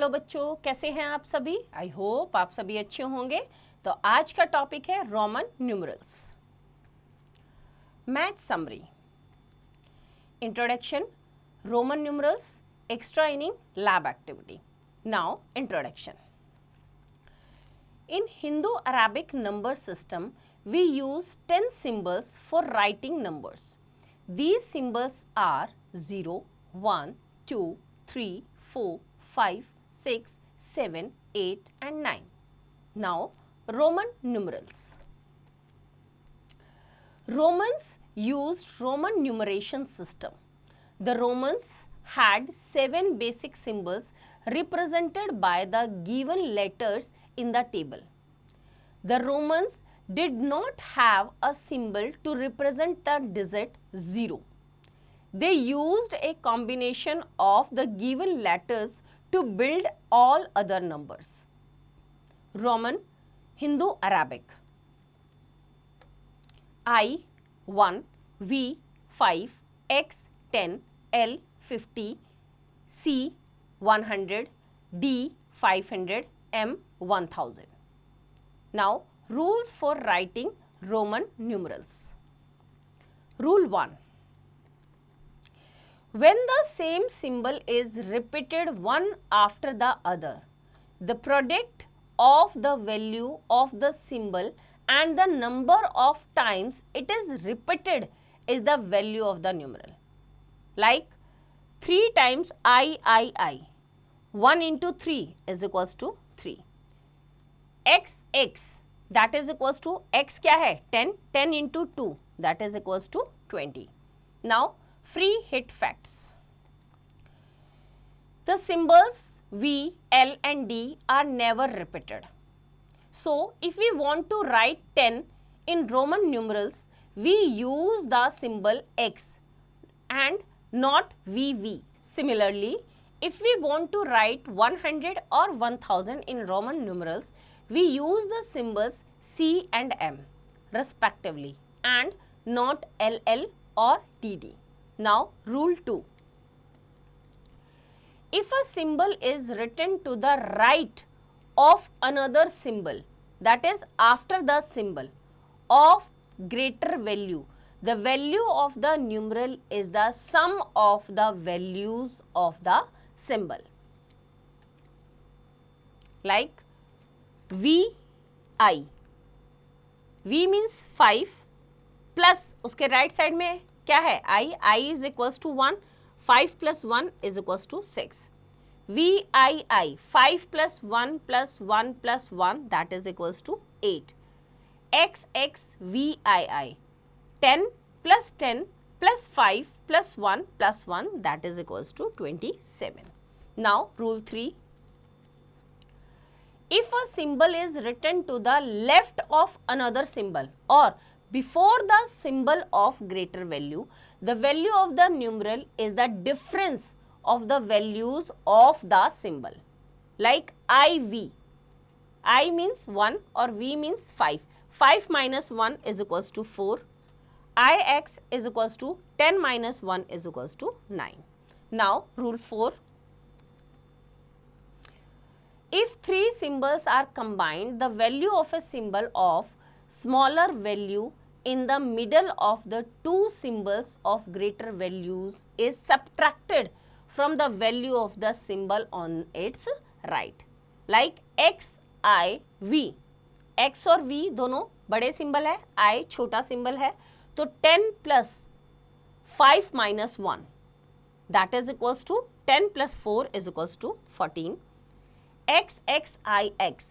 Hello बच्चों, कैसे हैं आप सभी? आई होप आप सभी अच्छे होंगे। तो आज का टॉपिक है Roman numerals. Math summary, introduction, Roman numerals, extra inning, lab activity. Now introduction. In Hindu-Arabic number system, we use 10 symbols for writing numbers. These symbols are 0, 1, 2, 3, 4, 5, 6, 7, 8 and 9. Now, Roman numerals. Romans used Roman numeration system. The Romans had 7 basic symbols represented by the given letters in the table. The Romans did not have a symbol to represent the digit 0. They used a combination of the given letters to build all other numbers. Roman, Hindu-Arabic. I 1, V 5, X 10, L 50, C 100, D 500, M 1000. Now, rules for writing Roman numerals. Rule 1. When the same symbol is repeated one after the other, the product of the value of the symbol and the number of times it is repeated is the value of the numeral. Like 3 times I. 1 into 3 is equals to 3. X that is equals to X क्या है 10, 10 into 2 that is equals to 20. Now free hit facts. The symbols V, L and D are never repeated. So if we want to write 10 in Roman numerals, we use the symbol X and not VV. Similarly, if we want to write 100 or 1000 in Roman numerals, we use the symbols C and M respectively and not LL or DD. Now rule 2. If a symbol is written to the right of another symbol, that is after the symbol of greater value, the value of the numeral is the sum of the values of the symbol. Like VI, V means 5 plus उसके right side में क्या है I is equals to 1, 5 plus 1 is equals to 6. VII, 5 plus 1 plus 1 plus 1 that is equals to 8. XXVII, 10 plus 10 plus 5 plus 1 plus 1 that is equals to 27. Now rule 3. If a symbol is written to the left of another symbol or before the symbol of greater value, the value of the numeral is the difference of the values of the symbol. Like IV, I means 1 or V means 5. 5 minus 1 is equals to 4. IX is equals to 10 minus 1 is equals to 9. Now rule 4. If 3 symbols are combined, the value of a symbol of smaller value in the middle of the 2 symbols of greater values is subtracted from the value of the symbol on its right. Like XIV, X और V दोनों बड़े symbol है, I छोटा symbol है, तो 10 plus 5 minus 1 that is equals to 10 plus 4 is equals to 14. XXIX,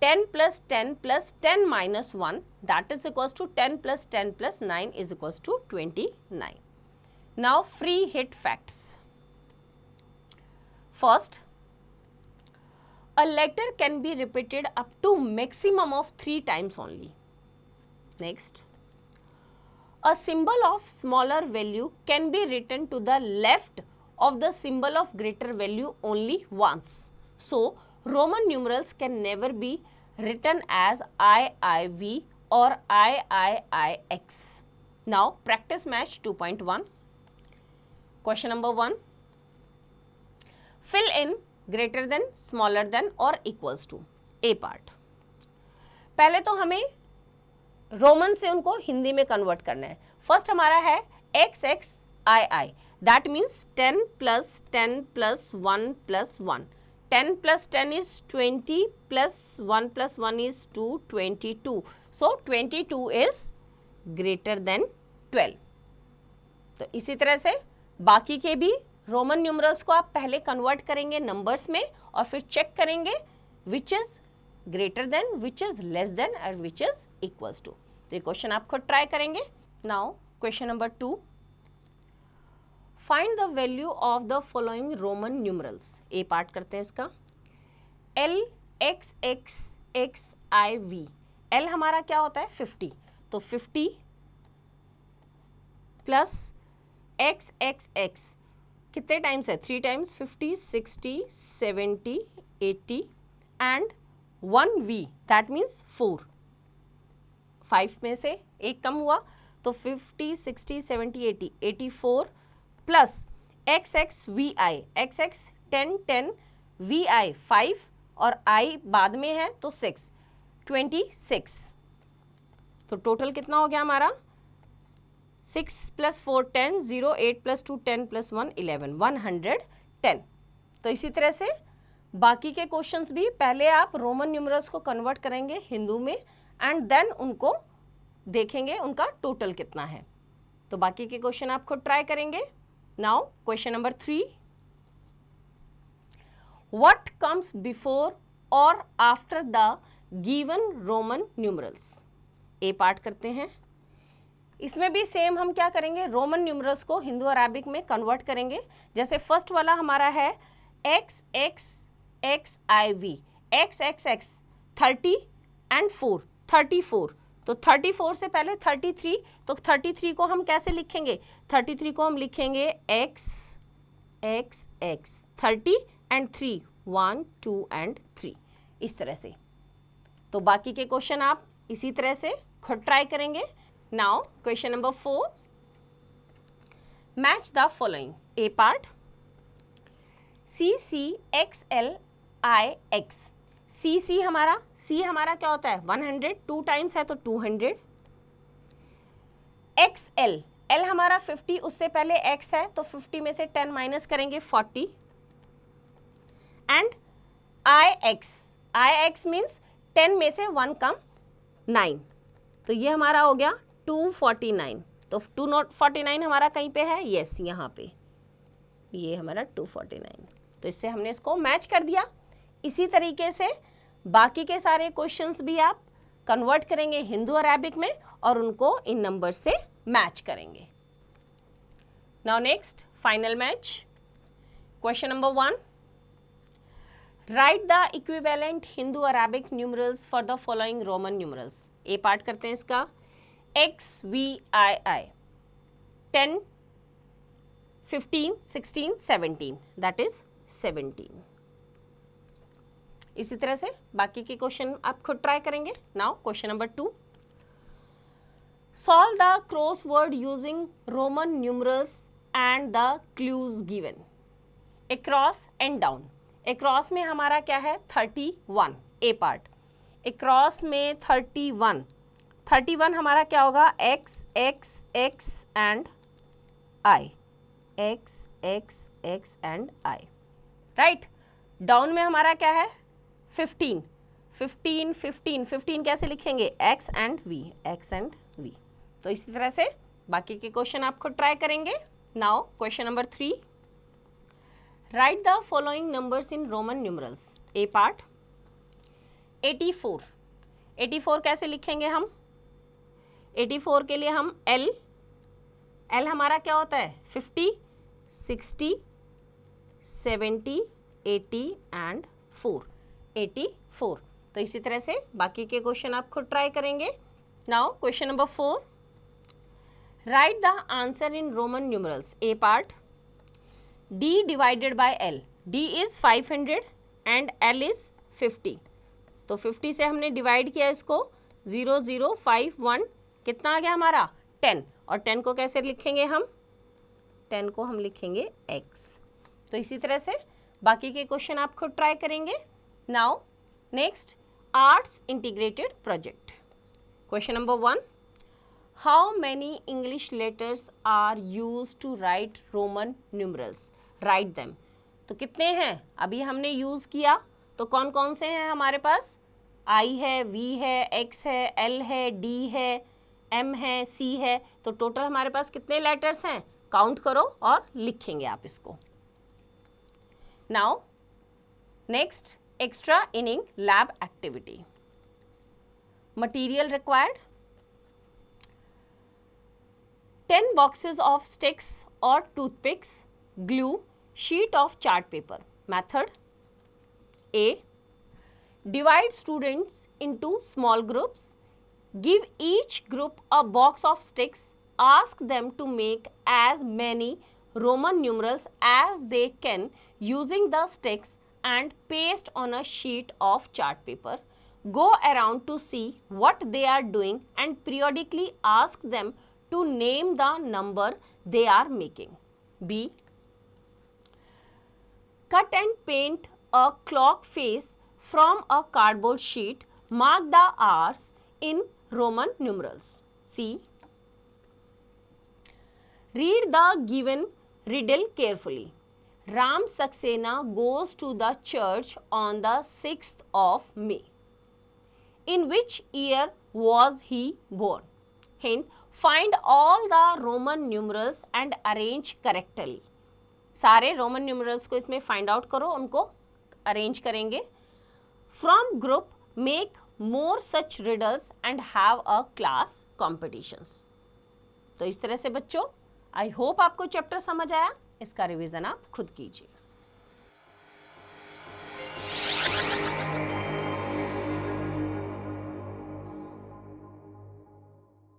10 plus 10 plus 10 minus 1 that is equals to 10 plus 10 plus 9 is equals to 29. Now free hit facts. First, a letter can be repeated up to maximum of 3 times only. Next, a symbol of smaller value can be written to the left of the symbol of greater value only once. So, Roman numerals can never be written as IIV or IIIX. Now, practice match 2.1. Question number 1. Fill in greater than, smaller than और equals to. A part, पहले तो हमें Roman से उनको हिंदी में convert करना है। First हमारा है X X I I, that means 10 plus 10 plus 1 plus 1, 10 plus 10 is 20 plus 1 plus 1 is 2, 22. So 22 is greater than 12. तो इसी तरह से बाकी के भी रोमन न्यूमरल्स को आप पहले कन्वर्ट करेंगे नंबर्स में और फिर चेक करेंगे which is greater than, which is less than और विच इज इक्वल्स टू। तो ये क्वेश्चन आप खुद ट्राई करेंगे। Now question number 2, find the value of the following Roman numerals. A part करते हैं इसका। L X X X I V, L हमारा क्या होता है 50, तो 50 प्लस एक्स एक्स एक्स कितने टाइम्स है 3 times, 50 60 70 80 and 1 V that means 4, 5 में से एक कम हुआ तो 50 60 70 80 84 plus X X V I, X X 10 10 V I 5 और आई बाद में है तो 6, 26। तो टोटल कितना हो गया हमारा 6 प्लस 4 10, 0 8 प्लस 2 10 प्लस 1 11, 110। तो इसी तरह से बाकी के क्वेश्चंस भी पहले आप रोमन न्यूमरल्स को कन्वर्ट करेंगे हिंदू में एंड देन उनको देखेंगे उनका टोटल कितना है। तो बाकी के क्वेश्चन आप खुद ट्राई करेंगे। Now question number 3, what comes before or after the given Roman numerals. A part करते हैं। इसमें भी सेम हम क्या करेंगे, रोमन न्यूमरल्स को हिंदू अरेबिक में कन्वर्ट करेंगे। जैसे फर्स्ट वाला हमारा है X X X I V, X X X 30 and 4 34, तो 34 से पहले 33, तो 33 को हम कैसे लिखेंगे, 33 को हम लिखेंगे x X X 30 and 3 1 2 and 3, इस तरह से। तो बाकी के क्वेश्चन आप इसी तरह से खुद ट्राई करेंगे। Now question number 4, match the following. A part, C C X L I X, C C हमारा, सी हमारा क्या होता है 100, 2 टाइम्स है तो 200, एक्स एल, एल हमारा 50, उससे पहले एक्स है तो 50 में से 10 माइनस करेंगे 40 and I x, I x means 10 में से 1 कम 9, तो ये हमारा हो गया 249। तो 249 हमारा कहीं पे है, यस यहाँ पे, ये हमारा 249। तो इससे हमने इसको मैच कर दिया। इसी तरीके से बाकी के सारे क्वेश्चंस भी आप कन्वर्ट करेंगे हिंदू अरेबिक में और उनको इन नंबर से मैच करेंगे। Now next final match, question number 1, write the equivalent Hindu Arabic numerals for the following Roman numerals. A part करते हैं इसका। X V I I 10 15 16 17 that is 17। इसी तरह से बाकी के क्वेश्चन आप खुद ट्राई करेंगे। Now question number 2, solve the crossword using Roman numerals and the clues given. Across and down, across में हमारा क्या है 31। ए पार्ट, अक्रॉस में 31, 31 हमारा क्या होगा x X x and I, X X x and I, right. Down में हमारा क्या है 15, 15 15 15 कैसे लिखेंगे X and V, X and V. तो इसी तरह से बाकी के क्वेश्चन आप खुद ट्राई करेंगे। Now question number 3, right the following numbers in Roman numerals. A part, 84, 84 कैसे लिखेंगे हम, 84 के लिए हम एल, एल हमारा क्या होता है 50 60 70 80 एंड 4, 84। तो इसी तरह से बाकी के क्वेश्चन आप खुद ट्राई करेंगे। Now question number 4, right the answer in Roman numerals. A part, D divided by L, D is 500 and L is 50, तो 50 से हमने डिवाइड किया इसको 0 0 5 1, कितना आ गया हमारा 10, और 10 को कैसे लिखेंगे हम, 10 को हम लिखेंगे x। तो इसी तरह से बाकी के क्वेश्चन आप खुद ट्राई करेंगे. Now next, arts integrated project. Question number 1, how many English letters are use to write Roman numerals? Write them. तो कितने हैं अभी हमने यूज किया, तो कौन कौन से हैं हमारे पास? आई है, वी है, एक्स है, एल है, डी है, एम है, सी है. तो टोटल हमारे पास कितने लेटर्स हैं? काउंट करो और लिखेंगे आप इसको. Now next, extra inning lab activity. Material required 10 boxes of sticks or toothpicks, glue, sheet of chart paper. Method: A. Divide students into small groups. Give each group a box of sticks. Ask them to make as many Roman numerals as they can using the sticks and paste on a sheet of chart paper. Go around to see what they are doing and periodically ask them to name the number they are making. B. Cut and paint a clock face from a cardboard sheet. Mark the hours in Roman numerals. C. Read the given riddle carefully. Ram Saxena goes to the church on the 6th of May. In which year was he born? Hint: find all the Roman numerals and arrange correctly. सारे Roman numerals को इसमें find out करो, उनको arrange करेंगे. From group make more such riddles and have a class competitions. तो इस तरह से बच्चों, आई होप आपको चैप्टर समझ आया. इसका रिवीजन आप खुद कीजिए.